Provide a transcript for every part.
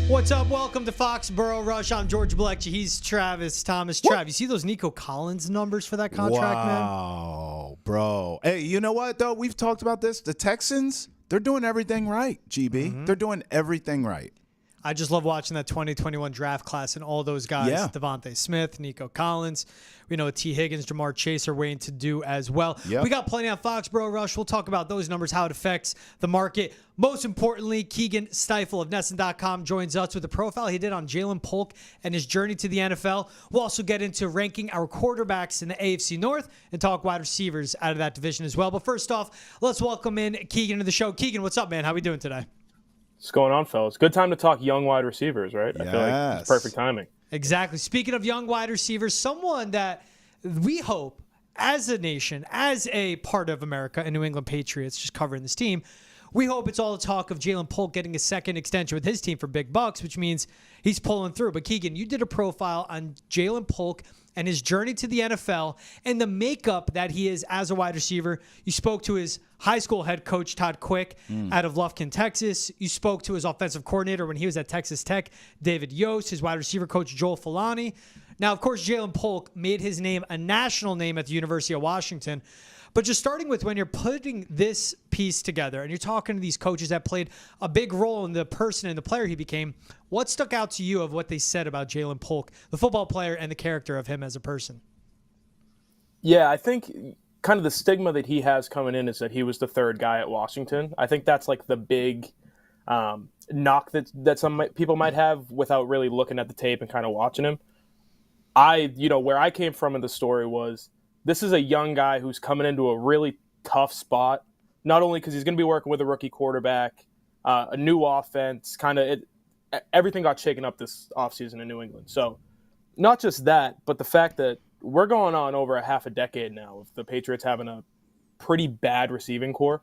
What's up? Welcome to Foxboro Rush. I'm George Balekji. He's Travis Thomas. Trav, you see those Nico Collins numbers for that contract, man? Wow, bro. Hey, you know what, though? We've talked about this. The Texans, they're doing everything right, GB. They're doing everything right. I just love watching that 2021 draft class and all those guys. Yeah. Devontae Smith, Nico Collins. We know Tee Higgins, Jamar Chase are waiting to do as well. Yep. We got plenty on Foxboro Rush. We'll talk about those numbers, how it affects the market. Most importantly, Keagan Stiefel of Nesson.com joins us with a profile he did on Jaylen Polk and his journey to the NFL. We'll also get into ranking our quarterbacks in the AFC North and talk wide receivers out of that division as well. But first off, let's welcome in Keagan to the show. Keagan, what's up, man? How we doing today? What's going on, fellas? Good time to talk young wide receivers, right? Yes. I feel like it's perfect timing. Exactly. Speaking of young wide receivers, someone that we hope as a nation, as a part of America and New England Patriots, just covering this team, we hope it's all the talk of Jaylen Polk getting a second extension with his team for big bucks, which means he's pulling through. But Keagan, you did a profile on Jaylen Polk and his journey to the NFL and the makeup that he is as a wide receiver. You spoke to his high school head coach, Todd Quick, out of Lufkin, Texas. You spoke to his offensive coordinator when he was at Texas Tech, David Yost, his wide receiver coach, Joel Falani. Now, of course, Jaylen Polk made his name a national name at the University of Washington. But just starting with when you're putting this piece together and you're talking to these coaches that played a big role in the person and the player he became, what stuck out to you of what they said about Jaylen Polk, the football player, and the character of him as a person? Yeah, I think kind of the stigma that he has coming in is that he was the third guy at Washington. I think that's like the big knock that some people might have without really looking at the tape and kind of watching him. Where I came from in the story was, this is a young guy who's coming into a really tough spot, not only because he's going to be working with a rookie quarterback, a new offense, everything got shaken up this offseason in New England. So not just that, but the fact that we're going on over a half a decade now of the Patriots having a pretty bad receiving core.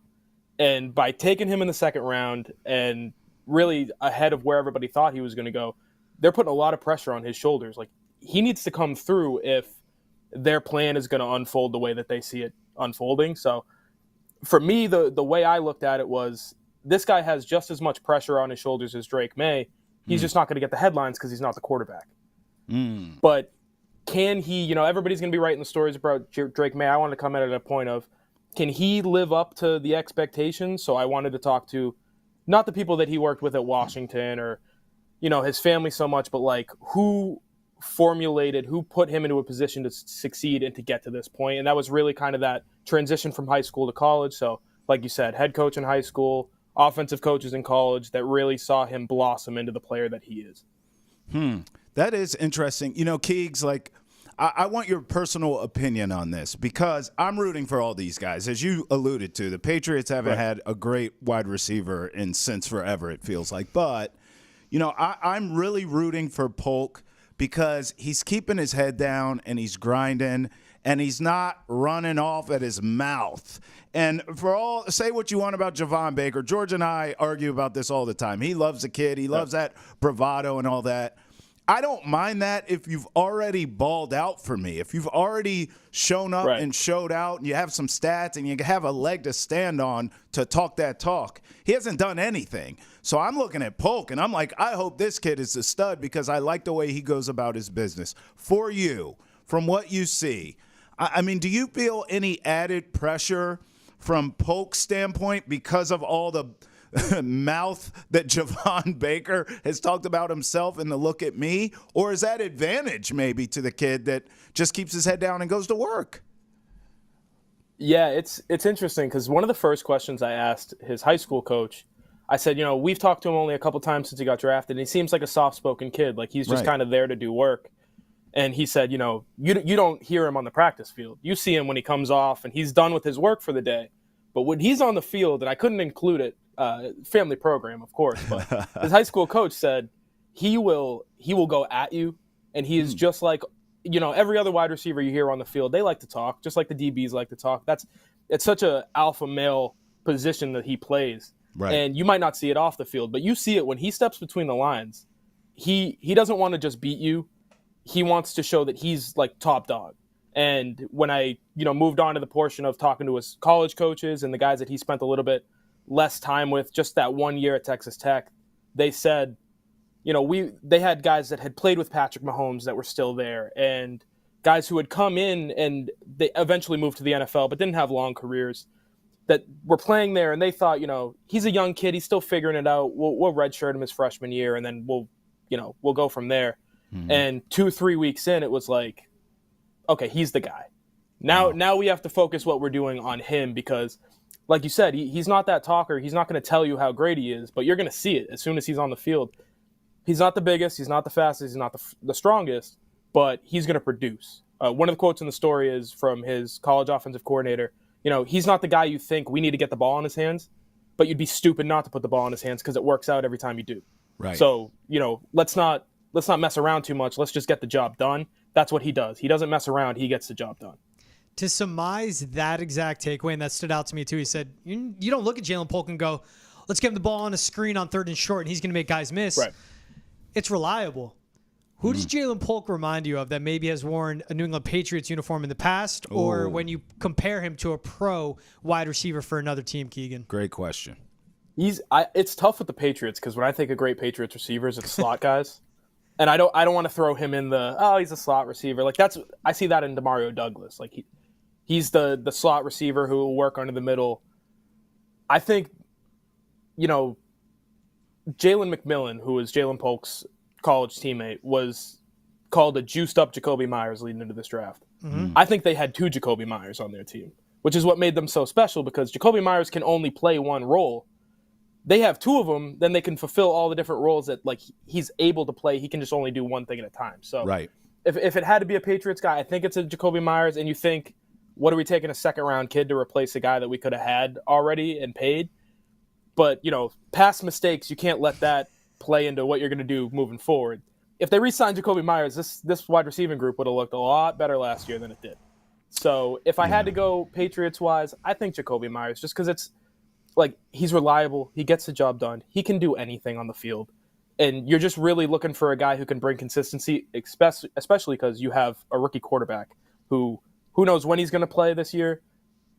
And by taking him in the second round and really ahead of where everybody thought he was going to go, they're putting a lot of pressure on his shoulders. Like, he needs to come through if their plan is going to unfold the way that they see it unfolding. So for me, the way I looked at it was, this guy has just as much pressure on his shoulders as Drake Maye. He's just not going to get the headlines because he's not the quarterback. But can he, everybody's going to be writing the stories about Drake Maye. I wanted to come at it at a point of, can he live up to the expectations? So I wanted to talk to not the people that he worked with at Washington or, his family so much, but like who put him into a position to succeed and to get to this point. And that was really kind of that transition from high school to college. So like you said, head coach in high school, offensive coaches in college that really saw him blossom into the player that he is. That is interesting. Keegs, like, I want your personal opinion on this because I'm rooting for all these guys. As you alluded to, the Patriots haven't had a great wide receiver since forever, it feels like. But, I'm really rooting for Polk because he's keeping his head down and he's grinding and he's not running off at his mouth. And say what you want about Javon Baker. George and I argue about this all the time. He loves the kid. He loves that bravado and all that. I don't mind that if you've already balled out for me. If you've already shown up and showed out and you have some stats and you have a leg to stand on to talk that talk. He hasn't done anything. So I'm looking at Polk and I'm like, I hope this kid is a stud because I like the way he goes about his business. For you, from what you see, I mean, do you feel any added pressure from Polk's standpoint because of all the mouth that Javon Baker has talked about himself and the look at me? Or is that advantage maybe to the kid that just keeps his head down and goes to work? Yeah, it's interesting because one of the first questions I asked his high school coach, I said, we've talked to him only a couple times since he got drafted, and he seems like a soft-spoken kid. Like, he's just kind of there to do work. And he said, you don't hear him on the practice field. You see him when he comes off and he's done with his work for the day. But when he's on the field, and I couldn't include it, family program, of course, but his high school coach said he will go at you, and he is just like, every other wide receiver you hear on the field. They like to talk, just like the DBs like to talk. It's such a alpha male position that he plays. Right. And you might not see it off the field, but you see it when he steps between the lines. He doesn't want to just beat you. He wants to show that he's like top dog. And when I, moved on to the portion of talking to his college coaches and the guys that he spent a little bit less time with, just that 1 year at Texas Tech, they said they had guys that had played with Patrick Mahomes that were still there, and guys who had come in and they eventually moved to the NFL but didn't have long careers that were playing there, and they thought, he's a young kid, he's still figuring it out. We'll redshirt him his freshman year, and then we'll go from there. Mm-hmm. And 2-3 weeks in, it was like, okay, he's the guy. Now we have to focus what we're doing on him because, like you said, he's not that talker. He's not going to tell you how great he is, but you're going to see it as soon as he's on the field. He's not the biggest, he's not the fastest, he's not the strongest, but he's going to produce. One of the quotes in the story is from his college offensive coordinator. He's not the guy you think we need to get the ball in his hands, but you'd be stupid not to put the ball in his hands because it works out every time you do. Right. So, let's not mess around too much. Let's just get the job done. That's what he does. He doesn't mess around. He gets the job done. To surmise that exact takeaway, and that stood out to me too, he said, you don't look at Jaylen Polk and go, let's get him the ball on a screen on 3rd and short, and he's going to make guys miss. Right. It's reliable. Who does Jaylen Polk remind you of that maybe has worn a New England Patriots uniform in the past, or when you compare him to a pro wide receiver for another team, Keagan? Great question. It's tough with the Patriots because when I think of great Patriots receivers, it's slot guys. And I don't want to throw him in he's a slot receiver. Like I see that in Demario Douglas. Like he's the slot receiver who will work under the middle. I think, Jalen McMillan, who was Jaylen Polk's college teammate, was called a juiced up Jacoby Myers leading into this draft. Mm-hmm. I think they had 2 Jacoby Myers on their team, which is what made them so special because Jacoby Myers can only play one role. They have 2 of them, then they can fulfill all the different roles that he's able to play. He can just only do one thing at a time. So right. If it had to be a Patriots guy, I think it's a Jacoby Myers. And you think, what are we taking a 2nd-round kid to replace a guy that we could have had already and paid? But, past mistakes, you can't let that play into what you're going to do moving forward. If they re-signed Jacoby Myers, this wide receiving group would have looked a lot better last year than it did. So if I had to go Patriots-wise, I think Jacoby Myers, just because it's he's reliable, he gets the job done, he can do anything on the field, and you're just really looking for a guy who can bring consistency, especially because you have a rookie quarterback who knows when he's going to play this year,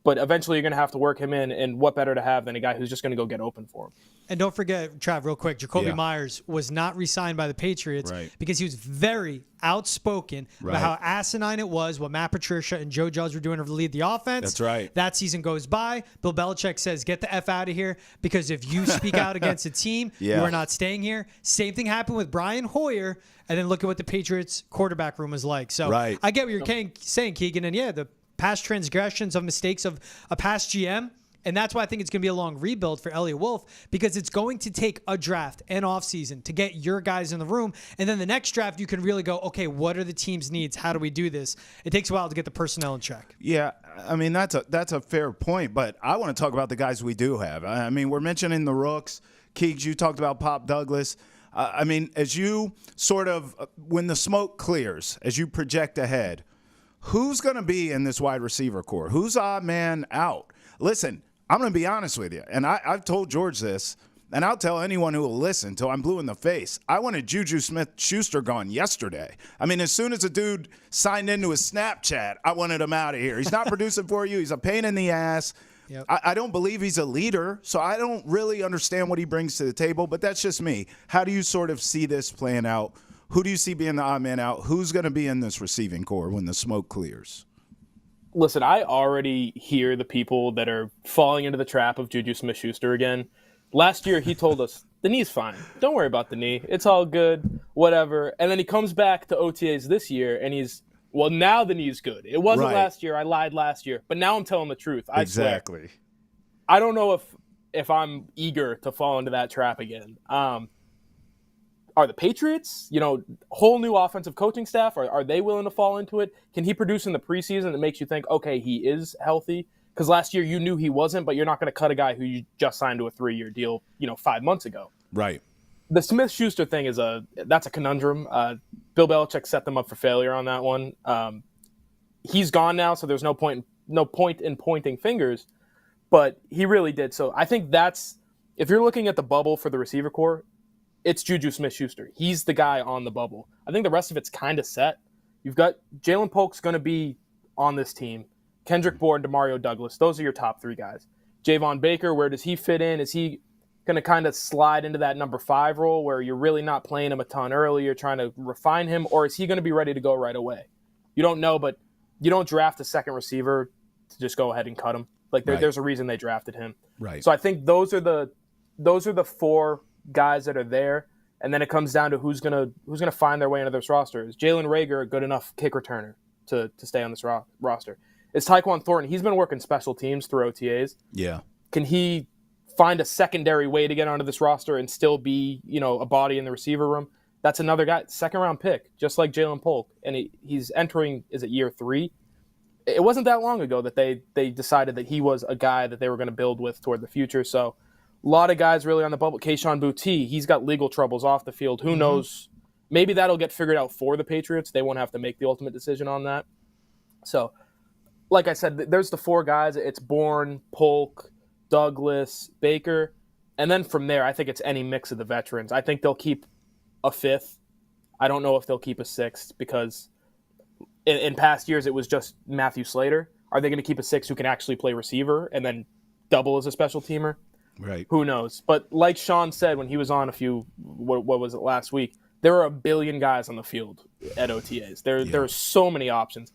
but eventually you're going to have to work him in, and what better to have than a guy who's just going to go get open for him. And don't forget, Trav, real quick, Jacoby Myers was not re-signed by the Patriots because he was very outspoken about how asinine it was what Matt Patricia and Joe Judge were doing to lead the offense. That's right. That season goes by. Bill Belichick says, get the F out of here because if you speak out against a team, you are not staying here. Same thing happened with Brian Hoyer, and then look at what the Patriots quarterback room was like. So I get what you're saying, Keagan, and the past transgressions of mistakes of a past GM. And that's why I think it's going to be a long rebuild for Elliott Wolf because it's going to take a draft and offseason to get your guys in the room. And then the next draft, you can really go, okay, what are the team's needs? How do we do this? It takes a while to get the personnel in check. Yeah, I mean, that's a fair point. But I want to talk about the guys we do have. I mean, we're mentioning the rooks. Keegs, you talked about Pop Douglas. I mean, as you sort of, when the smoke clears, as you project ahead, who's going to be in this wide receiver core? Who's odd man out? Listen, I'm going to be honest with you, and I've told George this, and I'll tell anyone who will listen until I'm blue in the face. I wanted Juju Smith-Schuster gone yesterday. I mean, as soon as a dude signed into his Snapchat, I wanted him out of here. He's not producing for you. He's a pain in the ass. Yep. I don't believe he's a leader, so I don't really understand what he brings to the table, but that's just me. How do you sort of see this playing out? Who do you see being the odd man out? Who's going to be in this receiving core when the smoke clears? Listen, I already hear the people that are falling into the trap of Juju Smith-Schuster again. Last year, he told us, the knee's fine. Don't worry about the knee. It's all good, whatever. And then he comes back to OTAs this year, and he's, well, now the knee's good. It wasn't last year. I lied last year. But now I'm telling the truth. I swear. I don't know if I'm eager to fall into that trap again. Are the Patriots, whole new offensive coaching staff, are they willing to fall into it? Can he produce in the preseason that makes you think, okay, he is healthy? Because last year you knew he wasn't, but you're not going to cut a guy who you just signed to a 3-year deal, 5 months ago. Right. The Smith-Schuster thing that's a conundrum. Bill Belichick set them up for failure on that one. He's gone now, so there's no point in pointing fingers, but he really did. So I think if you're looking at the bubble for the receiver core, it's Juju Smith-Schuster. He's the guy on the bubble. I think the rest of it's kind of set. You've got Jaylen Polk's going to be on this team. Kendrick Bourne, Demario Douglas. Those are your top 3 guys. Javon Baker, where does he fit in? Is he going to kind of slide into that number 5 role where you're really not playing him a ton early, you're trying to refine him, or is he going to be ready to go right away? You don't know, but you don't draft a second receiver to just go ahead and cut him. Like there's a reason they drafted him. Right. So I think those are the 4 guys that are there, and then it comes down to who's gonna find their way into this roster. Is Jalen Reagor a good enough kick returner to stay on this roster? Is Tyquan Thornton? He's been working special teams through OTAs. Yeah. Can he find a secondary way to get onto this roster and still be, a body in the receiver room? That's another guy, 2nd-round pick, just like Jaylen Polk, and he's entering, is it year 3? It wasn't that long ago that they decided that he was a guy that they were going to build with toward the future. So a lot of guys really on the bubble. Kayshon Boutte, he's got legal troubles off the field. Who knows? Maybe that'll get figured out for the Patriots. They won't have to make the ultimate decision on that. So, like I said, there's the 4 guys. It's Bourne, Polk, Douglas, Baker. And then from there, I think it's any mix of the veterans. I think they'll keep a 5th. I don't know if they'll keep a 6th because in past years, it was just Matthew Slater. Are they going to keep a 6 who can actually play receiver and then double as a special teamer? Right. Who knows? But like Sean said when he was on what was it, last week, there are a billion guys on the field at OTAs. There are so many options.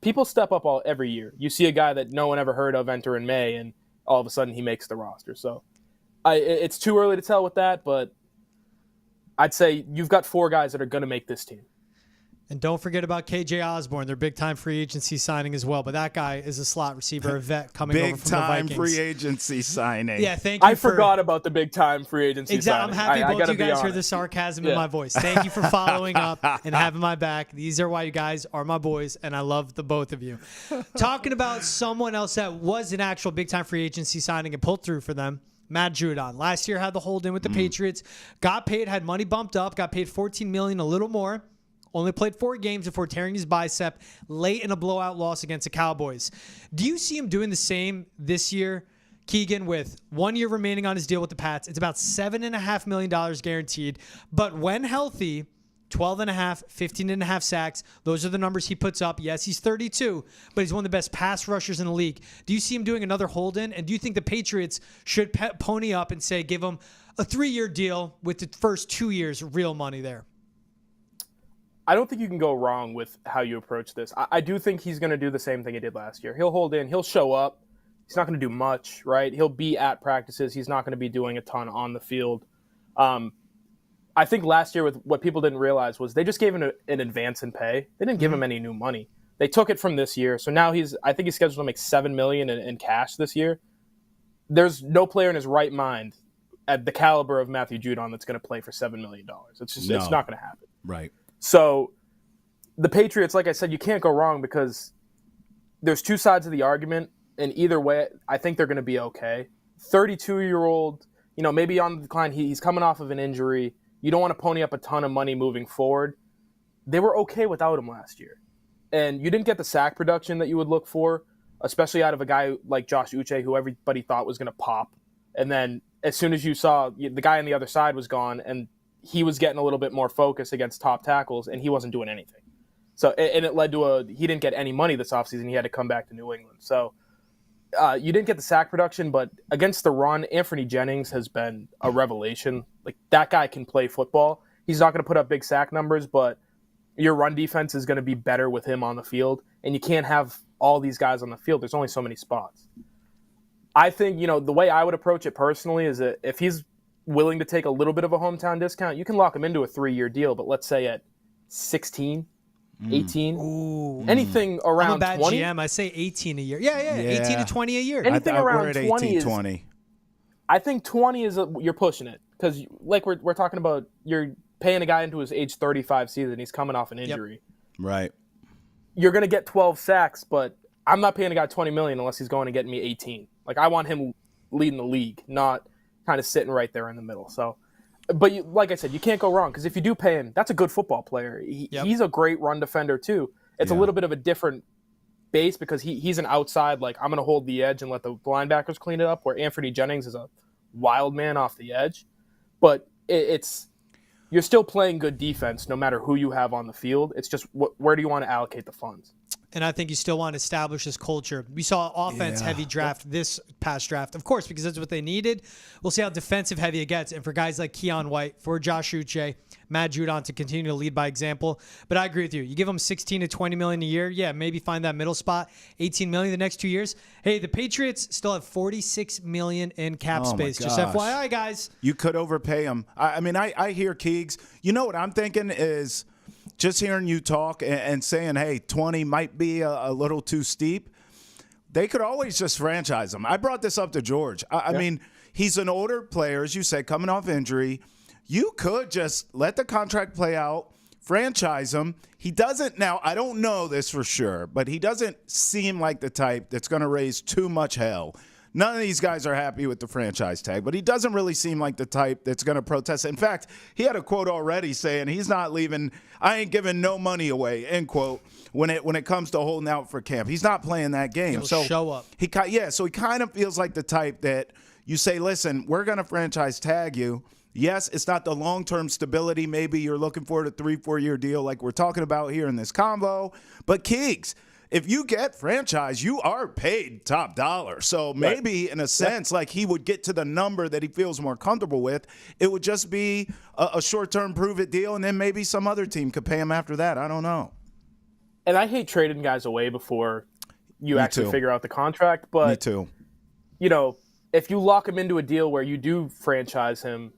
People step up every year. You see a guy that no one ever heard of enter in May, and all of a sudden he makes the roster. So it's too early to tell with that, but I'd say you've got 4 guys that are going to make this team. And don't forget about KJ Osborne, their big-time free agency signing as well. But that guy is a slot receiver, a vet coming over from the Vikings. Big-time free agency signing. Yeah, thank you. I forgot about the big-time free agency signing. I'm happy both you guys heard the sarcasm in my voice. Thank you for following up and having my back. These are why you guys are my boys, and I love the both of you. Talking about someone else that was an actual big-time free agency signing and pulled through for them, Matt Judon. Last year had the hold in with the Patriots. Got paid, had money bumped up, got paid $14 million, a little more. Only played 4 games before tearing his bicep late in a blowout loss against the Cowboys. Do you see him doing the same this year, Keagan, with 1 year remaining on his deal with the Pats? It's about $7.5 million guaranteed. But when healthy, 12.5, 15.5 sacks. Those are the numbers he puts up. Yes, he's 32, but he's one of the best pass rushers in the league. Do you see him doing another hold-in? And do you think the Patriots should pony up and say give him a 3-year deal with the first 2 years real money there? I don't think you can go wrong with how you approach this. I do think he's going to do the same thing he did last year. He'll hold in. He'll show up. He's not going to do much, right? He'll be at practices. He's not going to be doing a ton on the field. I think last year with what people didn't realize was they just gave him an advance in pay. They didn't give him any new money. They took it from this year. So now I think he's scheduled to make $7 million in cash this year. There's no player in his right mind at the caliber of Matthew Judon that's going to play for $7 million. It's not going to happen. Right. So the Patriots, like I said, you can't go wrong because there's 2 sides of the argument, and either way, I think they're going to be okay. 32-year-old, maybe on the decline. He's coming off of an injury. You don't want to pony up a ton of money moving forward. They were okay without him last year. And you didn't get the sack production that you would look for, especially out of a guy like Josh Uche, who everybody thought was going to pop. And then as soon as you saw the guy on the other side was gone, and he was getting a little bit more focus against top tackles, and he wasn't doing anything. So, and it led to he didn't get any money this offseason. He had to come back to New England. So you didn't get the sack production, but against the run, Anthony Jennings has been a revelation. Like, that guy can play football. He's not going to put up big sack numbers, but your run defense is going to be better with him on the field, and you can't have all these guys on the field. There's only so many spots. I think, the way I would approach it personally is that if he's willing to take a little bit of a hometown discount, you can lock him into a 3-year deal, but let's say at 16, 18, anything around 20. I'm a bad 20? GM. I say 18 a year. Yeah, 18 to 20 a year. Anything around 20 is 20. I think 20 is you're pushing it because, like we're talking about, you're paying a guy into his age 35 season. He's coming off an injury. Yep. Right. You're going to get 12 sacks, but I'm not paying a guy $20 million unless he's going to get me 18. Like, I want him leading the league, not kind of sitting right there in the middle. So, but like I said, you can't go wrong because if you do pay him, that's a good football player. He's a great run defender too. It's a little bit of a different base because he's an outside, like, I'm going to hold the edge and let the linebackers clean it up, where Anthony Jennings is a wild man off the edge. But you're still playing good defense no matter who you have on the field. It's just where do you want to allocate the funds? and I think you still want to establish this culture. We saw offense-heavy draft this past draft, of course, because that's what they needed. We'll see how defensive-heavy it gets, and for guys like Keon White, for Josh Uche, Matt Judon to continue to lead by example. But I agree with you. You give them $16 to $20 million a year, yeah, maybe find that middle spot, $18 million the next 2 years. Hey, the Patriots still have $46 million in cap space. Just FYI, guys. You could overpay them. I mean, I hear Keegs. You know what I'm thinking is just hearing you talk and saying, hey, 20 might be a little too steep. They could always just franchise him. I brought this up to George. I mean, he's an older player, as you said, coming off injury. You could just let the contract play out, franchise him. He doesn't, now, I don't know this for sure, but he doesn't seem like the type that's going to raise too much hell. None of these guys are happy with the franchise tag, but he doesn't really seem like the type that's going to protest. In fact, he had a quote already saying he's not leaving. I ain't giving no money away, end quote, when it comes to holding out for camp. He's not playing that game. He'll show up. So he kind of feels like the type that you say, listen, we're going to franchise tag you. Yes, it's not the long-term stability. Maybe you're looking for a 3-4 year deal like we're talking about here in this convo. But Keegs, if you get franchise, you are paid top dollar. So maybe in a sense, like he would get to the number that he feels more comfortable with. It would just be a short-term prove-it deal, and then maybe some other team could pay him after that. I don't know. And I hate trading guys away before you actually figure out the contract. But, Me too. You know, if you lock him into a deal where you do franchise him,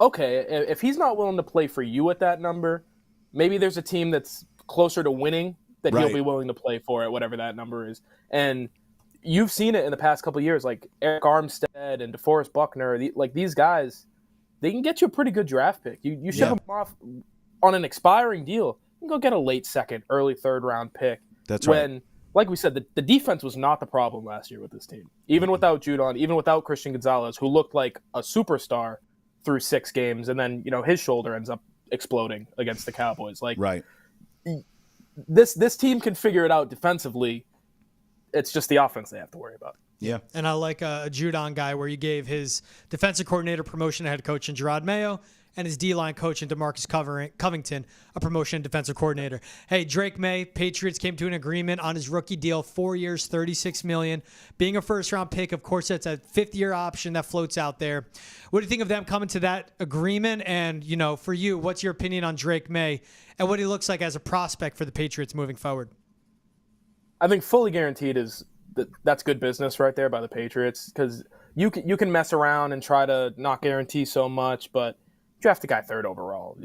okay, if he's not willing to play for you at that number, maybe there's a team that's closer to winning that he'll be willing to play for at whatever that number is. And you've seen it in the past couple of years, like Eric Armstead and DeForest Buckner, like these guys, they can get you a pretty good draft pick. You ship them off on an expiring deal, you can go get a late second, early third round pick. That's right. Like we said, the defense was not the problem last year with this team. Even without Judon, even without Christian Gonzalez, who looked like a superstar through 6 games, and then, you know, his shoulder ends up exploding against the Cowboys. Like, this team can figure it out defensively. It's just the offense they have to worry about. Yeah. And I like a Judon guy where you gave his defensive coordinator promotion to head coach in Drake Maye and his D-line coach in DeMarcus Covington a promotion to defensive coordinator. Hey, Drake Maye, Patriots came to an agreement on his rookie deal, 4 years, $36 million. Being a first-round pick, of course, that's a 5th-year option that floats out there. What do you think of them coming to that agreement? And, you know, for you, what's your opinion on Drake Maye and what he looks like as a prospect for the Patriots moving forward? I think fully guaranteed that's good business right there by the Patriots, because you can mess around and try to not guarantee so much, but draft a guy 3rd overall.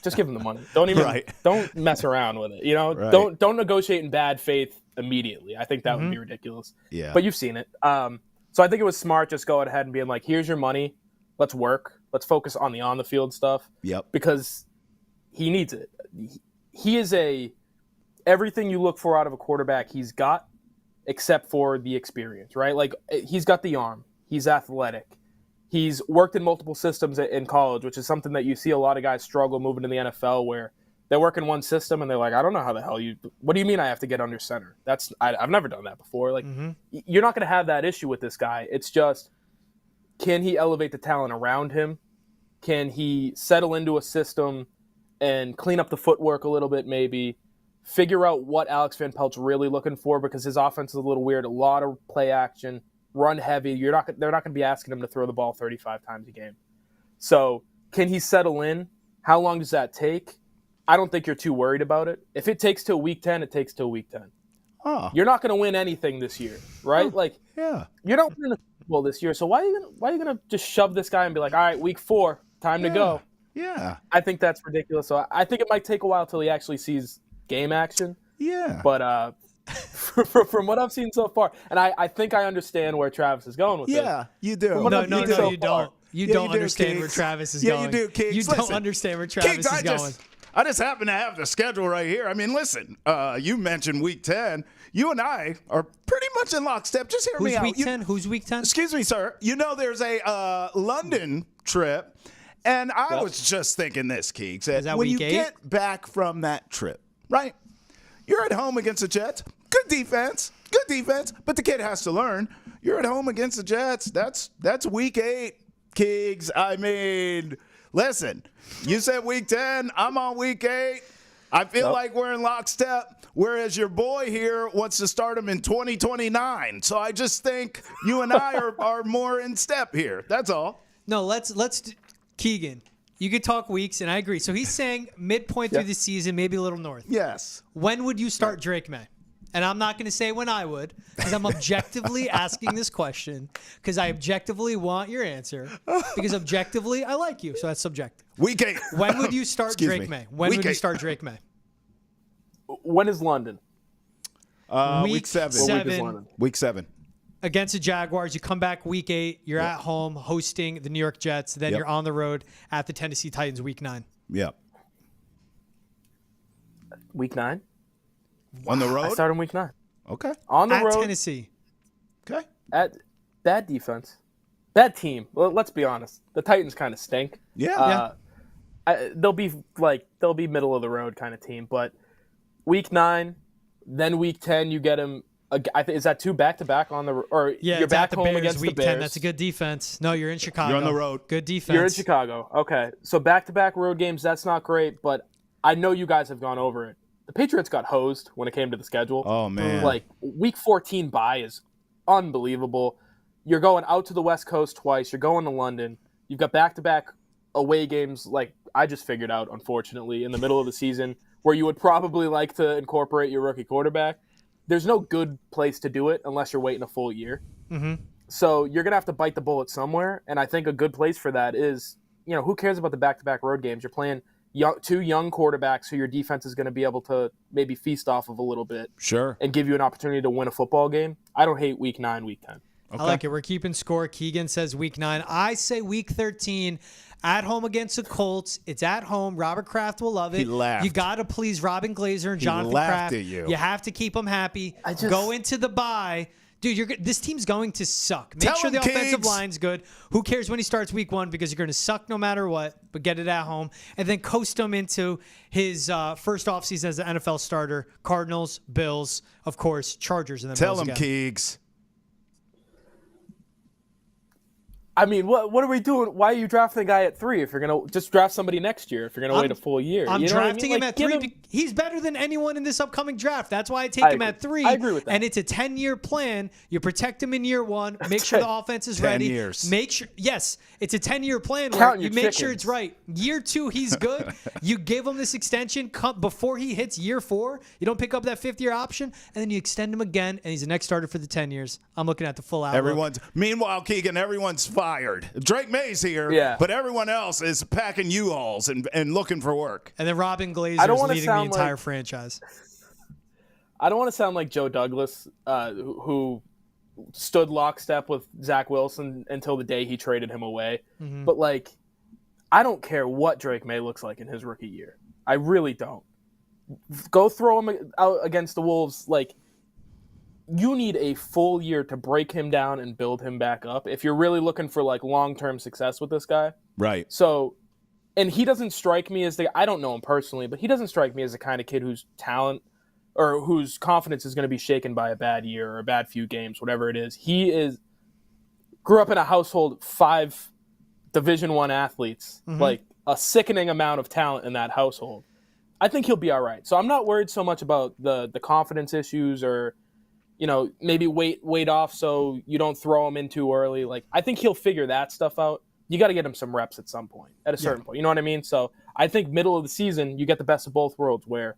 Just give him the money. Don't mess around with it. You know, don't negotiate in bad faith immediately. I think that would be ridiculous. Yeah. But you've seen it. So I think it was smart just going ahead and being like, here's your money. Let's work. Let's focus on the field stuff. Yep. Because he needs it. He is everything you look for out of a quarterback he's got, except for the experience, right? Like, he's got the arm. He's athletic. He's worked in multiple systems in college, which is something that you see a lot of guys struggle moving to the NFL, where they work in one system and they're like, I don't know how the hell what do you mean I have to get under center? I've never done that before. Like, you're not going to have that issue with this guy. It's just, can he elevate the talent around him? Can he settle into a system and clean up the footwork a little bit, maybe figure out what Alex Van Pelt's really looking for, because his offense is a little weird, a lot of play action, run heavy. They're not going to be asking him to throw the ball 35 times a game. So can he settle in? How long does that take? I don't think you're too worried about it. If it takes till week 10, it takes till week 10. Oh. You're not going to win anything this year, right? You're not winning the Super Bowl this year. So why are you gonna just shove this guy and be like, all right, week 4, time to go? Yeah. I think that's ridiculous. So I think it might take a while till he actually sees game action. Yeah. But from what I've seen so far, and I think I understand where Travis is going with this. Yeah, you do. No, you don't. You don't understand where Travis is going. Yeah, you do, Keegs. You don't understand where Travis is going. I just happen to have the schedule right here. I mean, listen, you mentioned week 10. You and I are pretty much in lockstep. Just hear me out. Who's week 10? Excuse me, sir. You know there's a London trip, and I was just thinking this, Keegs. Is that when week you 8? get back from that trip, right? You're at home against the Jets. Good defense, but the kid has to learn. You're at home against the Jets. That's week 8, Keegs. I mean, listen, you said week 10. I'm on week 8. I feel like we're in lockstep, whereas your boy here wants to start him in 2029. So I just think you and I are more in step here. That's all. No, let's Keagan. You could talk weeks, and I agree. So he's saying midpoint through the season, maybe a little north. Yes. When would you start Drake Maye? And I'm not going to say when I would, because I'm objectively asking this question, because I objectively want your answer, because objectively I like you, so that's subjective. Week 8. When would you start Drake Maye? When would you start Drake Maye? When is London? Week 7. Week 7. Against the Jaguars, you come back week 8. You're at home hosting the New York Jets. Then you're on the road at the Tennessee Titans week 9. Yeah. Week 9? On the road? I start in week 9. Okay. On the road. At Tennessee. Okay. At bad defense. Bad team. Well, let's be honest. The Titans kind of stink. Yeah. They'll be middle of the road kind of team. But week 9, then week 10, you get them. Is that 2 back-to-back on the or you're back home Bears, against week the Bears? 10. That's a good defense. No, you're in Chicago. You're on the road. Good defense. You're in Chicago. Okay. So back-to-back road games, that's not great, but I know you guys have gone over it. The Patriots got hosed when it came to the schedule. Oh, man. Like, week 14 bye is unbelievable. You're going out to the West Coast twice. You're going to London. You've got back-to-back away games, like I just figured out, unfortunately, in the middle of the season, where you would probably like to incorporate your rookie quarterback. There's no good place to do it unless you're waiting a full year. Mm-hmm. So you're going to have to bite the bullet somewhere, and I think a good place for that is, who cares about the back-to-back road games? You're playing two young quarterbacks who your defense is going to be able to maybe feast off of a little bit. Sure. And give you an opportunity to win a football game. I don't hate week 9, week 10. Okay. I like it. We're keeping score. Keagan says week 9. I say week 13. At home against the Colts. It's at home. Robert Kraft will love it. He laughed. You got to please Robin Glazer and Jonathan laughed Kraft. at you. You have to keep them happy. Go into the bye. Dude, this team's going to suck. Make sure the offensive line's good. Who cares when he starts week 1 because you're going to suck no matter what, but get it at home. And then coast him into his first offseason as an NFL starter. Cardinals, Bills, of course, Chargers. And then Tell Bills him, again. Keegs. I mean, what are we doing? Why are you drafting a guy at 3 if you're going to just draft somebody next year if you're going to wait a full year? I'm drafting him at 3. He's better than anyone in this upcoming draft. That's why I take him at 3. I agree with that. And it's a 10-year plan. You protect him in year 1. Make sure the offense is 10 ready. years. Make sure, yes, it's a 10-year plan where Count you your make sure chickens. it's right. Year 2, he's good. You give him this extension before he hits year 4. You don't pick up that 5th-year option, and then you extend him again, and he's the next starter for the 10 years. I'm looking at the full outlook. Meanwhile, Keagan, everyone's fired. Drake Maye's here, but everyone else is packing U-Hauls and looking for work. And then Robin Glazer is leading the entire franchise. I don't want to sound like Joe Douglas, who stood lockstep with Zach Wilson until the day he traded him away. Mm-hmm. But, I don't care what Drake Maye looks like in his rookie year. I really don't. Go throw him out against the Wolves. You need a full year to break him down and build him back up if you're really looking for long-term success with this guy. Right. So, and he doesn't strike me as I don't know him personally, but he doesn't strike me as the kind of kid whose talent or whose confidence is going to be shaken by a bad year or a bad few games, whatever it is. He grew up in a household 5 Division I athletes, a sickening amount of talent in that household. I think he'll be all right. So I'm not worried so much about the confidence issues or maybe wait off so you don't throw him in too early. I think he'll figure that stuff out. You got to get him some reps at some point, at a certain point. You know what I mean? So I think middle of the season, you get the best of both worlds where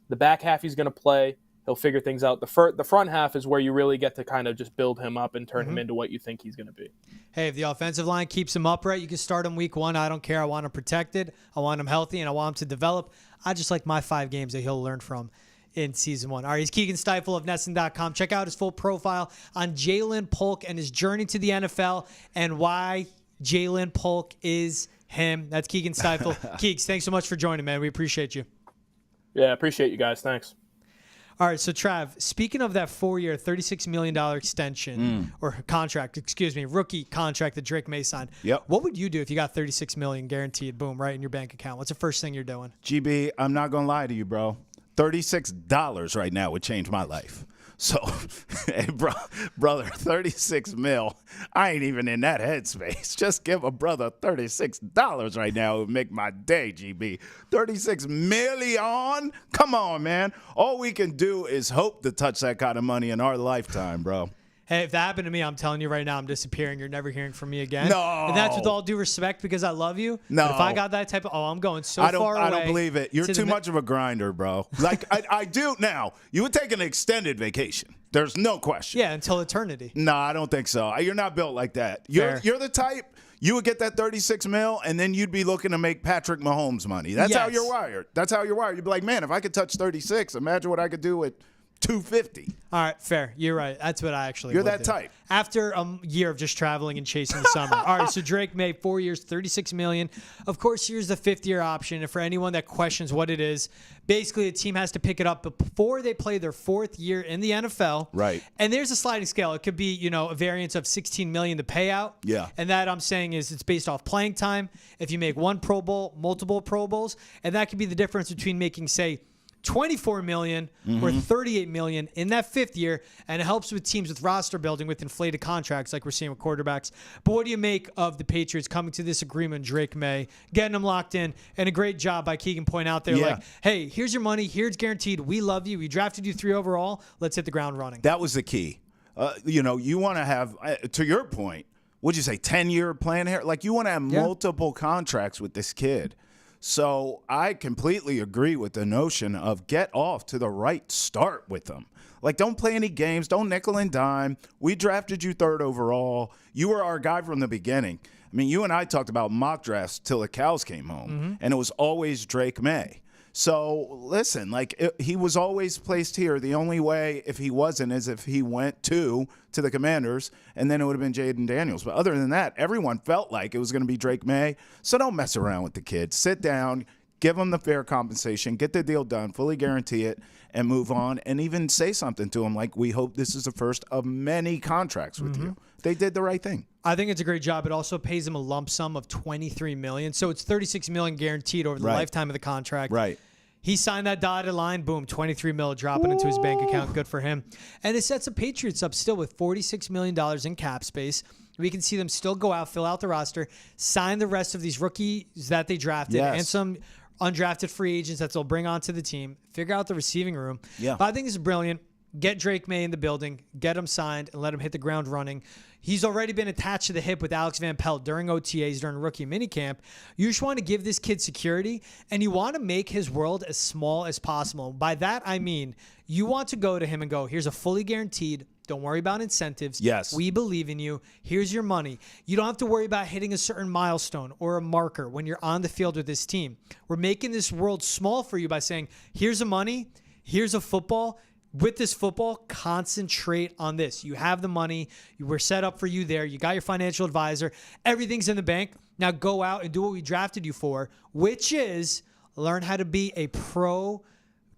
the back half he's going to play. He'll figure things out. The front half is where you really get to kind of just build him up and turn him into what you think he's going to be. Hey, if the offensive line keeps him upright, you can start him week 1. I don't care. I want him protected. I want him healthy, and I want him to develop. I just like my 5 games that he'll learn from in season 1. All right, he's Keagan Stiefel of Nesson.com. Check out his full profile on Jaylen Polk and his journey to the NFL and why Jaylen Polk is him. That's Keagan Stiefel. Keegs, thanks so much for joining, man. We appreciate you. Yeah, appreciate you guys. Thanks. All right, so Trav, speaking of that 4-year, $36 million extension or contract, rookie contract that Drake Maye signed. Yep. What would you do if you got $36 million guaranteed, boom, right in your bank account? What's the first thing you're doing? GB, I'm not going to lie to you, bro. $36 right now would change my life. So, hey, brother, 36 mil. I ain't even in that headspace. Just give a brother $36 right now. It would make my day, GB. 36 million? Come on, man. All we can do is hope to touch that kind of money in our lifetime, bro. Hey, if that happened to me, I'm telling you right now, I'm disappearing. You're never hearing from me again. No. And that's with all due respect because I love you. No. But if I got that type of, I'm going so far away. I don't believe it. You're too much of a grinder, bro. Like, I do now. You would take an extended vacation. There's no question. Yeah, until eternity. No, I don't think so. You're not built like that. You're the type, you would get that 36 mil, and then you'd be looking to make Patrick Mahomes money. That's how you're wired. That's how you're wired. You'd be like, man, if I could touch 36, imagine what I could do with 250. All right, fair. You're right. That's what I actually You're would that do. type. After a year of just traveling and chasing the summer. All right, so Drake Maye, 4 years, $36 million. Of course, here's the fifth-year option. And for anyone that questions what it is, basically a team has to pick it up before they play their fourth year in the NFL. Right. And there's a sliding scale. It could be, a variance of $16 million to payout. Yeah. And that I'm saying is it's based off playing time. If you make one Pro Bowl, multiple Pro Bowls, and that could be the difference between making, say, $24 million or $38 million in that fifth year, and it helps with teams with roster building with inflated contracts like we're seeing with quarterbacks. But what do you make of the Patriots coming to this agreement, Drake Maye, getting them locked in, and a great job by Keagan pointing out there like, hey, here's your money, here's guaranteed, we love you, we drafted you 3 overall, let's hit the ground running. That was the key. You want to have, to your point, what'd you say, 10-year plan here? Like, you want to have multiple contracts with this kid. So I completely agree with the notion of get off to the right start with them. Like, don't play any games. Don't nickel and dime. We drafted you 3rd overall. You were our guy from the beginning. I mean, you and I talked about mock drafts till the cows came home, and it was always Drake Maye. So, listen, he was always placed here. The only way, if he wasn't, is if he went to the Commanders, and then it would have been Jayden Daniels. But other than that, everyone felt like it was going to be Drake Maye. So don't mess around with the kid. Sit down, give him the fair compensation, get the deal done, fully guarantee it, and move on, and even say something to him like, we hope this is the first of many contracts with you. They did the right thing. I think it's a great job. It also pays him a lump sum of $23 million. So it's $36 million guaranteed over the lifetime of the contract. Right. He signed that dotted line, boom, $23 million dropping into his bank account. Good for him. And it sets the Patriots up still with $46 million in cap space. We can see them still go out, fill out the roster, sign the rest of these rookies that they drafted and some undrafted free agents that they'll bring onto the team, figure out the receiving room. Yeah. But I think it's brilliant. Get Drake Maye in the building, get him signed, and let him hit the ground running. He's already been attached to the hip with Alex Van Pelt during OTAs, during rookie minicamp. You just want to give this kid security, and you want to make his world as small as possible. By that, I mean you want to go to him and go, here's a fully guaranteed, don't worry about incentives. Yes. We believe in you. Here's your money. You don't have to worry about hitting a certain milestone or a marker when you're on the field with this team. We're making this world small for you by saying, here's the money, here's a football. With this football, concentrate on this. You have the money. We're set up for you there. You got your financial advisor. Everything's in the bank. Now go out and do what we drafted you for, which is learn how to be a pro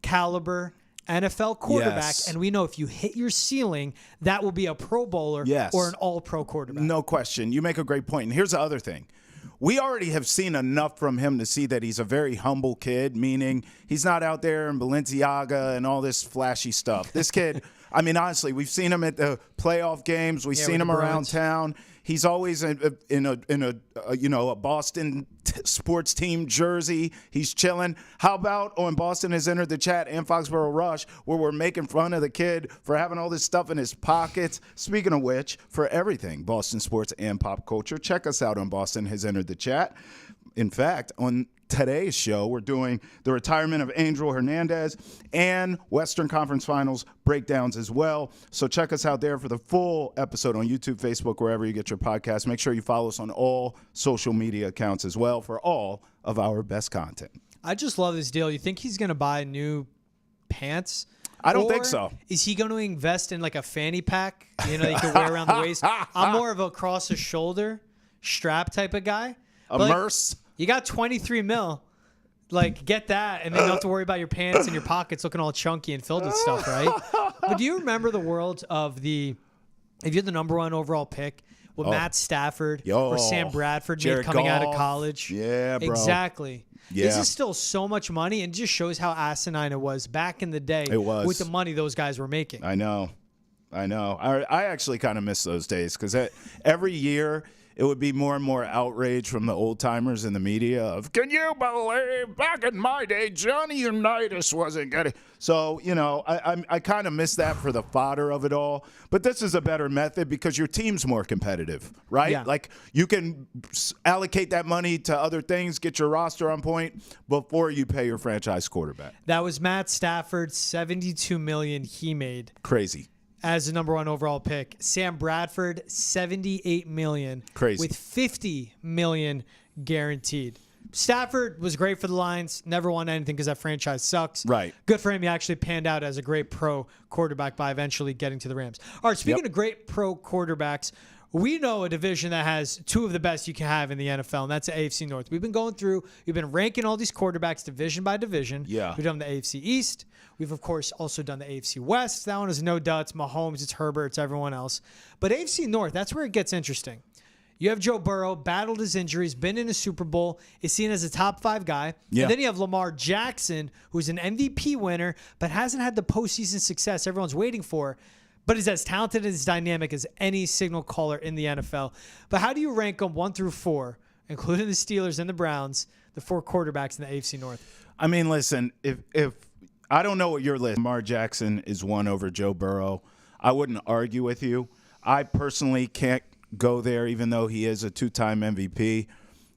caliber NFL quarterback. Yes. And we know if you hit your ceiling, that will be a Pro Bowler or an all-pro quarterback. No question. You make a great point. And here's the other thing. We already have seen enough from him to see that he's a very humble kid, meaning he's not out there in Balenciaga and all this flashy stuff. This kid, I mean, honestly, we've seen him at the playoff games. We've seen him around town. He's always in a Boston sports team jersey. He's chilling. How about Boston has entered the chat and Foxboro Rush, where we're making fun of the kid for having all this stuff in his pockets. Speaking of which, for everything Boston sports and pop culture, check us out on Boston has entered the chat. In fact, on today's show, we're doing the retirement of Angel Hernandez and Western Conference Finals breakdowns as well. So check us out there for the full episode on YouTube, Facebook, wherever you get your podcast. Make sure you follow us on all social media accounts as well for all of our best content. I just love this deal. You think he's going to buy new pants? I don't think so. Is he going to invest in like a fanny pack, you can wear around the waist? I'm more of a across the shoulder strap type of guy. Merce. You got 23 mil. Like, get that, and then you don't have to worry about your pants and your pockets looking all chunky and filled with stuff, right? But do you remember the world of if you're the number 1 overall pick, what Matt Stafford or Sam Bradford made coming out of college? Yeah, bro. Exactly. This Yeah. is still so much money, and just shows how asinine it was back in the day. It was. With the money those guys were making. I know. I actually kind of miss those days because every year it would be more and more outrage from the old timers in the media of, can you believe back in my day Johnny Unitas wasn't getting. So, I kind of miss that for the fodder of it all. But this is a better method because your team's more competitive, right? Yeah. Like you can allocate that money to other things, get your roster on point before you pay your franchise quarterback. That was Matt Stafford, $72 million he made Crazy. as the number 1 overall pick. Sam Bradford, $78 million. Crazy. With $50 million guaranteed. Stafford was great for the Lions. Never won anything because that franchise sucks. Right. Good for him. He actually panned out as a great pro quarterback by eventually getting to the Rams. All right, speaking of great pro quarterbacks, we know a division that has 2 of the best you can have in the NFL, and that's the AFC North. We've been ranking all these quarterbacks division by division. Yeah. We've done the AFC East. We've, of course, also done the AFC West. That one is no doubt. It's Mahomes, it's Herbert, it's everyone else. But AFC North, that's where it gets interesting. You have Joe Burrow, battled his injuries, been in a Super Bowl, is seen as a top 5 guy. Yeah. And then you have Lamar Jackson, who's an MVP winner, but hasn't had the postseason success everyone's waiting for, but is as talented and as dynamic as any signal caller in the NFL. But how do you rank them 1 through 4, including the Steelers and the Browns, the 4 quarterbacks in the AFC North? I mean, listen, if I don't know what your list, Lamar Jackson is 1 over Joe Burrow. I wouldn't argue with you. I personally can't go there, even though he is a 2-time MVP,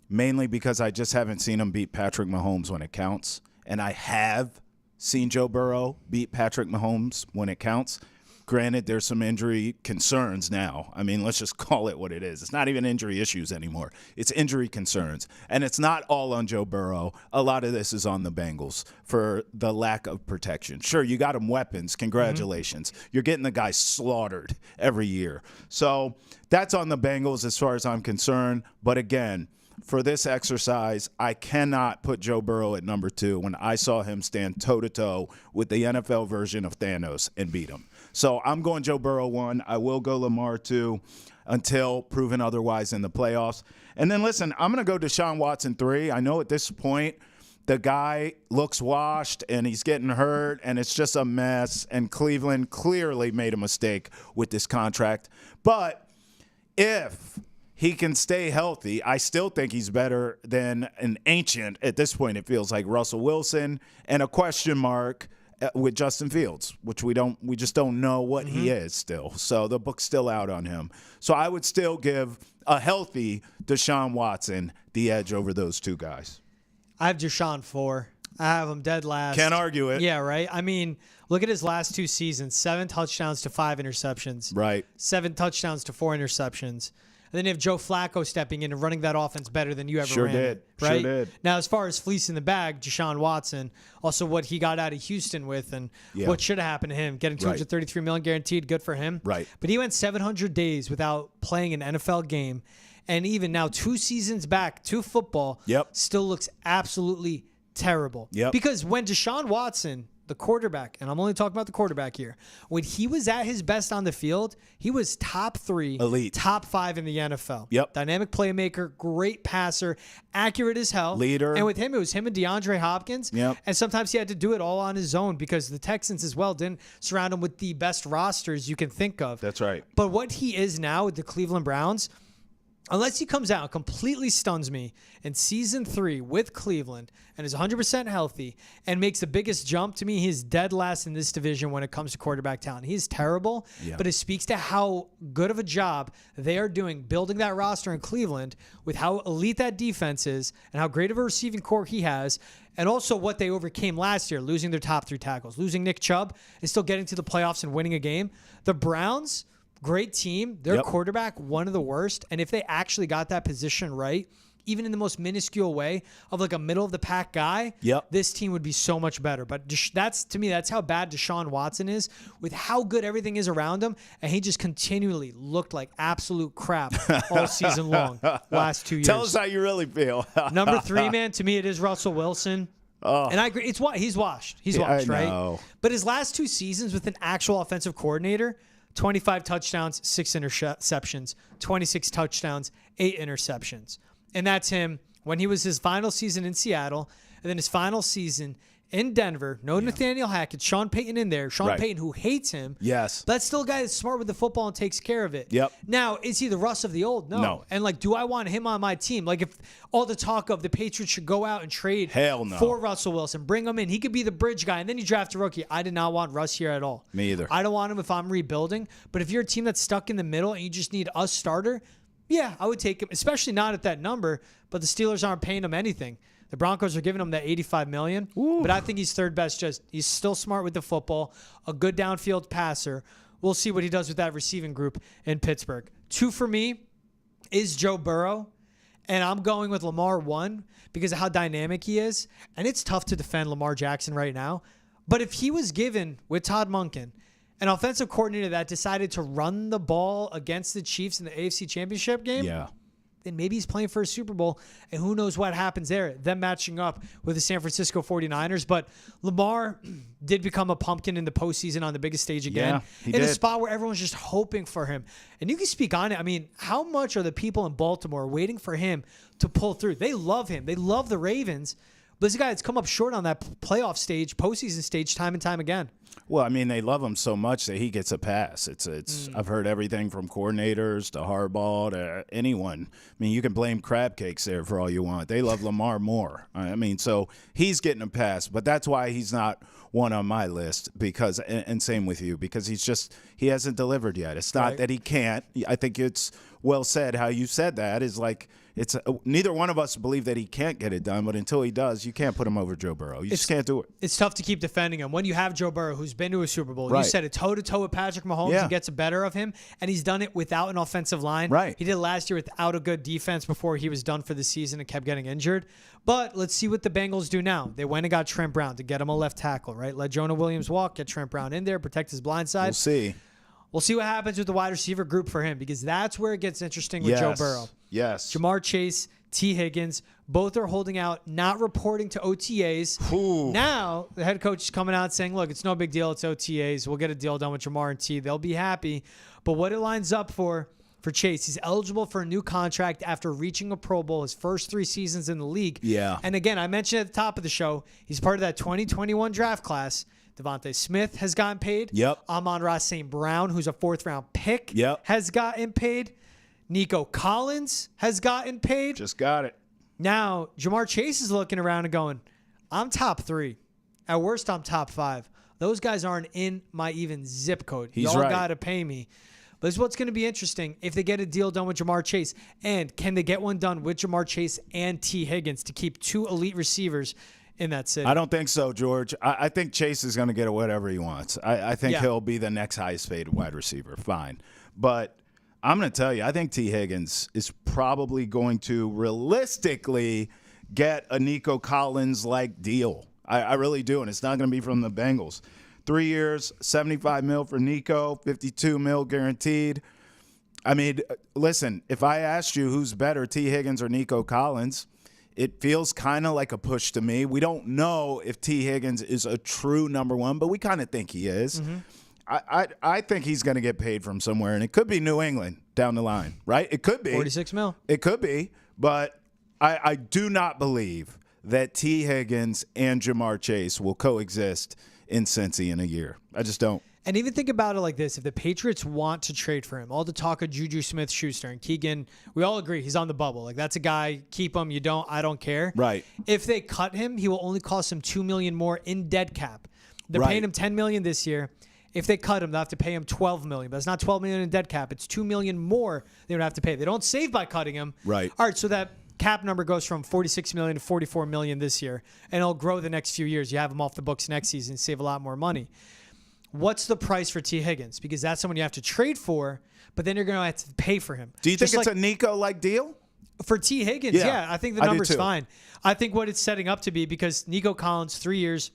mainly because I just haven't seen him beat Patrick Mahomes when it counts. And I have seen Joe Burrow beat Patrick Mahomes when it counts. Granted, there's some injury concerns now. I mean, let's just call it what it is. It's not even injury issues anymore. It's injury concerns. And it's not all on Joe Burrow. A lot of this is on the Bengals for the lack of protection. Sure, you got him weapons. Congratulations. You're getting the guy slaughtered every year. So that's on the Bengals as far as I'm concerned. But again, for this exercise, I cannot put Joe Burrow at number 2 when I saw him stand toe-to-toe with the NFL version of Thanos and beat him. So I'm going Joe Burrow 1. I will go Lamar 2 until proven otherwise in the playoffs. And then, listen, I'm going to go Deshaun Watson 3. I know at this point the guy looks washed and he's getting hurt and it's just a mess. And Cleveland clearly made a mistake with this contract. But if he can stay healthy, I still think he's better than an ancient, at this point it feels like, Russell Wilson, and a question mark with Justin Fields, which we just don't know what he is still. So the book's still out on him. So I would still give a healthy Deshaun Watson the edge over those 2 guys. I have Deshaun 4. I have him dead last. Can't argue it. Yeah, right? I mean, look at his last 2 seasons. 7 touchdowns to 5 interceptions. Right. 7 touchdowns to 4 interceptions. And then you have Joe Flacco stepping in and running that offense better than you ever Sure ran did. it, right? Sure did. Now, as far as fleecing the bag, Deshaun Watson, also what he got out of Houston with and Yeah. what should have happened to him, getting $233 million guaranteed, good for him. Right. But he went 700 days without playing an NFL game. And even now, 2 seasons back to football, still looks absolutely terrible. Yep. Because when Deshaun Watson, the quarterback, and I'm only talking about the quarterback here, when he was at his best on the field, he was top 3, elite, top 5 in the NFL. Yep. Dynamic playmaker, great passer, accurate as hell. Leader. And with him, it was him and DeAndre Hopkins. Yep. And sometimes he had to do it all on his own because the Texans as well didn't surround him with the best rosters you can think of. That's right. But what he is now with the Cleveland Browns, unless he comes out and completely stuns me in season 3 with Cleveland and is 100% healthy and makes the biggest jump, to me, he's dead last in this division when it comes to quarterback talent. He's terrible, but it speaks to how good of a job they are doing building that roster in Cleveland with how elite that defense is and how great of a receiving core he has. And also what they overcame last year, losing their top 3 tackles, losing Nick Chubb and still getting to the playoffs and winning a game. The Browns, great team. Their quarterback, one of the worst. And if they actually got that position right, even in the most minuscule way of like a middle of the pack guy, this team would be so much better. But that's, to me, that's how bad Deshaun Watson is with how good everything is around him. And he just continually looked like absolute crap all season long, last 2 years. Tell us how you really feel. Number 3, man, to me, it is Russell Wilson. And I agree. It's what he's washed. He's washed, right? But his last 2 seasons with an actual offensive coordinator, 25 touchdowns, 6 interceptions, 26 touchdowns, 8 interceptions. And that's him when he was his final season in Seattle and then his final season in Denver. No Nathaniel Hackett, Sean Payton in there. Sean Payton, who hates him. Yes. But that's still a guy that's smart with the football and takes care of it. Yep. Now, is he the Russ of the old? No. And, like, do I want him on my team? Like, if all the talk of the Patriots should go out and trade for Russell Wilson, bring him in. He could be the bridge guy, and then you draft a rookie. I did not want Russ here at all. Me either. I don't want him if I'm rebuilding. But if you're a team that's stuck in the middle and you just need a starter, yeah, I would take him, especially not at that number. But the Steelers aren't paying him anything. The Broncos are giving him that $85 million, but I think he's third best. He's still smart with the football, a good downfield passer. We'll see what he does with that receiving group in Pittsburgh. 2 for me is Joe Burrow, and I'm going with Lamar 1 because of how dynamic he is. And it's tough to defend Lamar Jackson right now. But if he was given, with Todd Monken, an offensive coordinator that decided to run the ball against the Chiefs in the AFC Championship game, then maybe he's playing for a Super Bowl, and who knows what happens there, them matching up with the San Francisco 49ers. But Lamar did become a pumpkin in the postseason on the biggest stage again, in a spot where everyone's just hoping for him. And you can speak on it. I mean, how much are the people in Baltimore waiting for him to pull through? They love him. They love the Ravens. But this guy has come up short on that playoff stage, postseason stage, time and time again. Well, I mean, they love him so much that he gets a pass. I've heard everything from coordinators to Harbaugh to anyone. I mean, you can blame crab cakes there for all you want. They love Lamar more. I mean, so he's getting a pass, but that's why he's not one on my list because, and same with you, because he hasn't delivered yet. It's not that he can't. I think it's well said how you said that is like, neither one of us believe that he can't get it done, but until he does, you can't put him over Joe Burrow. You just can't do it. It's tough to keep defending him. When you have Joe Burrow, who's been to a Super Bowl, you said it toe-to-toe with Patrick Mahomes and gets the better of him, and he's done it without an offensive line. He did last year without a good defense before he was done for the season and kept getting injured. But let's see what the Bengals do now. They went and got Trent Brown to get him a left tackle, right? Let Jonah Williams walk, get Trent Brown in there, protect his blind side. We'll see. We'll see what happens with the wide receiver group for him because that's where it gets interesting with Joe Burrow. Yes. Jamar Chase, Tee Higgins, both are holding out, not reporting to OTAs. Ooh. Now, the head coach is coming out saying, look, it's no big deal. It's OTAs. We'll get a deal done with Jamar and T. They'll be happy. But what it lines up for Chase, he's eligible for a new contract after reaching a Pro Bowl his first 3 seasons in the league. Yeah. And again, I mentioned at the top of the show, he's part of that 2021 draft class. Devontae Smith has gotten paid. Yep. Amon-Ra St. Brown, who's a 4th-round pick, has gotten paid. Nico Collins has gotten paid. Just got it. Now, Jamar Chase is looking around and going, I'm top 3. At worst, I'm top 5. Those guys aren't in my even zip code. Y'all got to pay me. But this is what's going to be interesting if they get a deal done with Jamar Chase. And can they get one done with Jamar Chase and Tee Higgins to keep 2 elite receivers in that city? I don't think so, George. I think Chase is going to get whatever he wants. I think he'll be the next highest paid wide receiver. Fine. But I'm going to tell you, I think Tee Higgins is probably going to realistically get a Nico Collins-like deal. I really do, and it's not going to be from the Bengals. 3 years, $75 million for Nico, $52 million guaranteed. I mean, listen, if I asked you who's better, Tee Higgins or Nico Collins, it feels kind of like a push to me. We don't know if Tee Higgins is a true number 1, but we kind of think he is. Mm-hmm. I think he's going to get paid from somewhere, and it could be New England down the line, right? It could be. $46 million. It could be, but I do not believe that Tee Higgins and Jamar Chase will coexist in Cincy in a year. I just don't. And even think about it like this. If the Patriots want to trade for him, all the talk of Juju Smith-Schuster and Keagan, we all agree he's on the bubble. Like, that's a guy, keep him, you don't, I don't care. Right. If they cut him, he will only cost them $2 million more in dead cap. They're paying him $10 million this year. If they cut him, they'll have to pay him $12 million. But it's not $12 million in dead cap. It's $2 million more they would have to pay. They don't save by cutting him. Right. All right, so that cap number goes from $46 million to $44 million this year, and it'll grow the next few years. You have him off the books next season, save a lot more money. What's the price for Tee Higgins? Because that's someone you have to trade for, but then you're going to have to pay for him. Do you think it's a Nico-like deal? For Tee Higgins, yeah, I think the number's fine. I think what it's setting up to be, because Nico Collins, 3 years,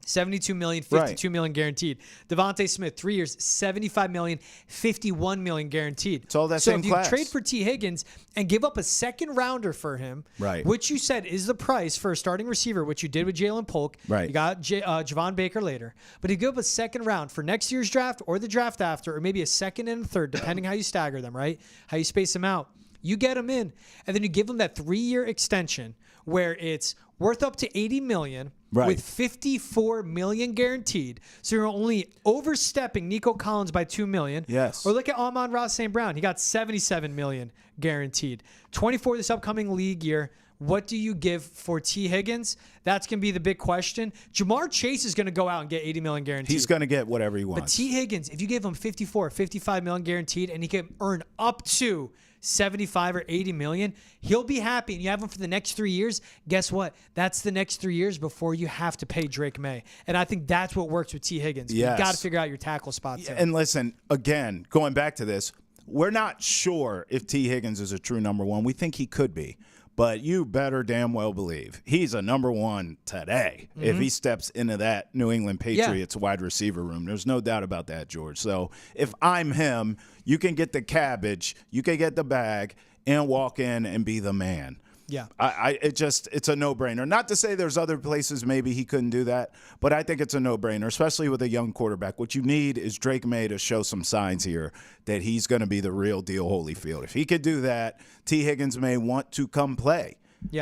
$72 million, $52 million guaranteed. Devontae Smith, 3 years, $75 million, $51 million guaranteed. It's all that same class. So if you trade for Tee Higgins and give up a second rounder for him, which you said is the price for a starting receiver, which you did with Jaylen Polk. You got Javon Baker later. But if you give up a second round for next year's draft or the draft after, or maybe a second and a third, depending how you stagger them, right? How you space them out. You get him in, and then you give him that 3-year extension where it's worth up to $80 million with $54 million guaranteed. So you're only overstepping Nico Collins by $2 million. Yes. Or look at Amon-Ra St. Brown. He got $77 million guaranteed. 24 this upcoming league year. What do you give for Tee Higgins? That's going to be the big question. Jamar Chase is going to go out and get $80 million guaranteed. He's going to get whatever he wants. But Tee Higgins, if you give him $55 million guaranteed, and he can earn up to 75 or 80 million, he'll be happy. And you have him for the next 3 years. Guess what? That's the next 3 years before you have to pay Drake Maye. And I think that's what works with Tee Higgins. Yes. You got to figure out your tackle spots. And listen, again, going back to this, we're not sure if Tee Higgins is a true number one. We think he could be. But you better damn well believe he's a number one today if he steps into that New England Patriots wide receiver room. There's no doubt about that, George. So if I'm him, you can get the cabbage, you can get the bag, and walk in and be the man. Yeah. It's a no-brainer. Not to say there's other places maybe he couldn't do that, but I think it's a no-brainer, especially with a young quarterback. What you need is Drake Maye to show some signs here that he's going to be the real deal Holyfield. If he could do that, Tee Higgins may want to come play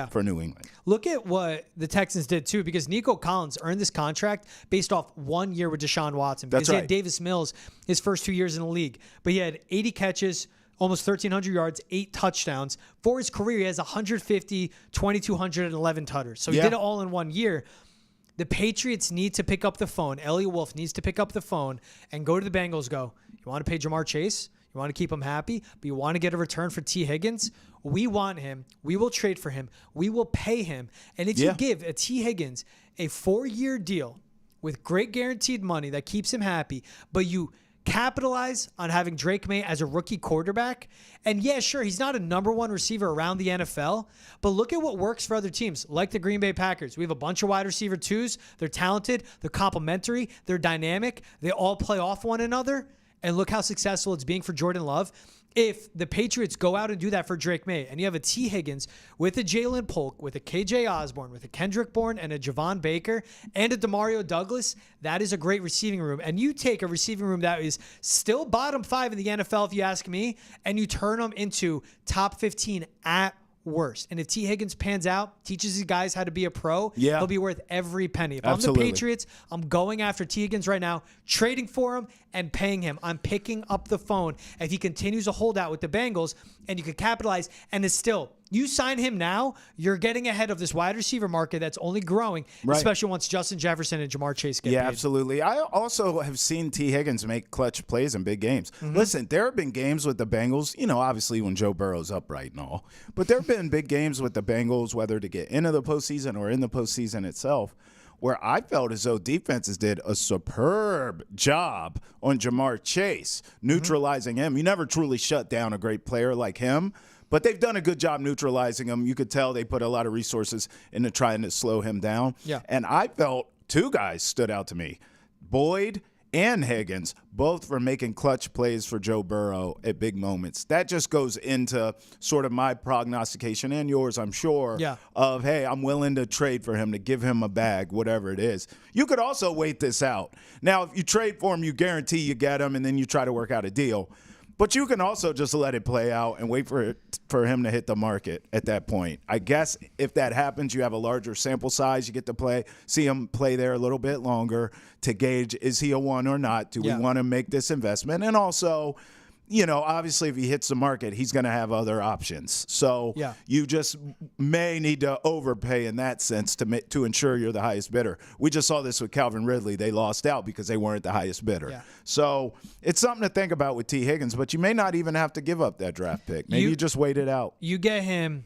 for New England. Look at what the Texans did, too, because Nico Collins earned this contract based off 1 year with Deshaun Watson. Because he had Davis Mills his first 2 years in the league. But he had 80 catches, almost 1,300 yards, 8 touchdowns. For his career, he has 150, 2,200, and 11 tutters. So he did it all in 1 year. The Patriots need to pick up the phone. Elliot Wolf needs to pick up the phone and go to the Bengals, you want to pay Jamar Chase? You want to keep him happy, but you want to get a return for Tee Higgins? We want him. We will trade for him. We will pay him. And if you give a Tee Higgins a 4-year deal with great guaranteed money that keeps him happy, but you capitalize on having Drake Maye as a rookie quarterback. And yeah, sure, he's not a number one receiver around the NFL, but look at what works for other teams, like the Green Bay Packers. We have a bunch of wide receiver twos. They're talented. They're complementary. They're dynamic. They all play off one another. And look how successful it's being for Jordan Love. If the Patriots go out and do that for Drake Maye, and you have a Tee Higgins with a Jaylen Polk, with a KJ Osborne, with a Kendrick Bourne, and a Javon Baker, and a Demario Douglas, that is a great receiving room. And you take a receiving room that is still bottom 5 in the NFL, if you ask me, and you turn them into top 15 at worst. And if Tee Higgins pans out, teaches these guys how to be a pro, he'll be worth every penny. If I'm the Patriots, I'm going after Tee Higgins right now, trading for him and paying him. I'm picking up the phone. If he continues to hold out with the Bengals and you can capitalize, and it's still, you sign him now, you're getting ahead of this wide receiver market that's only growing, especially once Justin Jefferson and Jamar Chase get paid. Absolutely. I also have seen Tee Higgins make clutch plays in big games. Listen, there have been games with the Bengals, obviously when Joe Burrow's upright and all, but there have been big games with the Bengals, whether to get into the postseason or in the postseason itself, where I felt as though defenses did a superb job on Jamar Chase, neutralizing him. You never truly shut down a great player like him, but they've done a good job neutralizing him. You could tell they put a lot of resources into trying to slow him down. And I felt 2 guys stood out to me, Boyd and Higgins, both for making clutch plays for Joe Burrow at big moments. That just goes into sort of my prognostication and yours, I'm sure, of, hey, I'm willing to trade for him, to give him a bag, whatever it is. You could also wait this out. Now, if you trade for him, you guarantee you get him, and then you try to work out a deal. But you can also just let it play out and wait for him to hit the market at that point. I guess if that happens, you have a larger sample size. You get to see him play there a little bit longer to gauge, is he a one or not? Do we want to make this investment? And also, obviously if he hits the market, he's going to have other options. So you just may need to overpay in that sense to ensure you're the highest bidder. We just saw this with Calvin Ridley. They lost out because they weren't the highest bidder. So it's something to think about with Tee Higgins, but you may not even have to give up that draft pick. Maybe you just wait it out. You get him,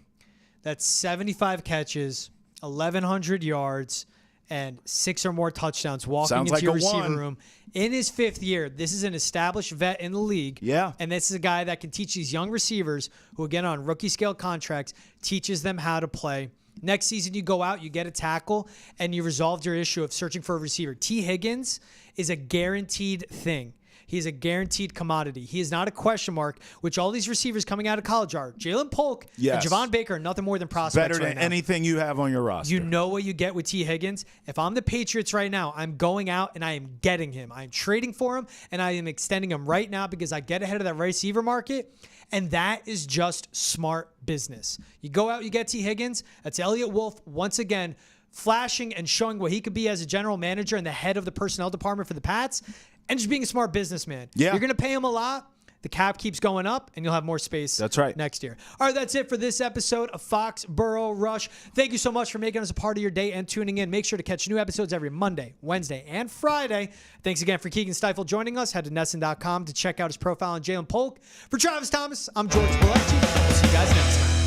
that's 75 catches, 1,100 yards, and 6 or more touchdowns walking into your receiver room in his 5th year. This is an established vet in the league. And this is a guy that can teach these young receivers who, again, on rookie scale contracts, teaches them how to play. Next season, you go out, you get a tackle, and you resolved your issue of searching for a receiver. Tee Higgins is a guaranteed thing. He's a guaranteed commodity. He is not a question mark, which all these receivers coming out of college are. Jaylen Polk and Javon Baker are nothing more than prospects Better than anything you have on your roster. You know what you get with Tee Higgins. If I'm the Patriots right now, I'm going out and I am getting him. I'm trading for him, and I am extending him right now because I get ahead of that receiver market, and that is just smart business. You go out, you get Tee Higgins. That's Elliott Wolf once again flashing and showing what he could be as a general manager and the head of the personnel department for the Pats, and just being a smart businessman. Yeah. You're going to pay him a lot. The cap keeps going up, and you'll have more space next year. All right, that's it for this episode of Foxboro Rush. Thank you so much for making us a part of your day and tuning in. Make sure to catch new episodes every Monday, Wednesday, and Friday. Thanks again for Keagan Stiefel joining us. Head to Nesson.com to check out his profile on Jaylen Polk. For Travis Thomas, I'm George Balekji. We'll see you guys next time.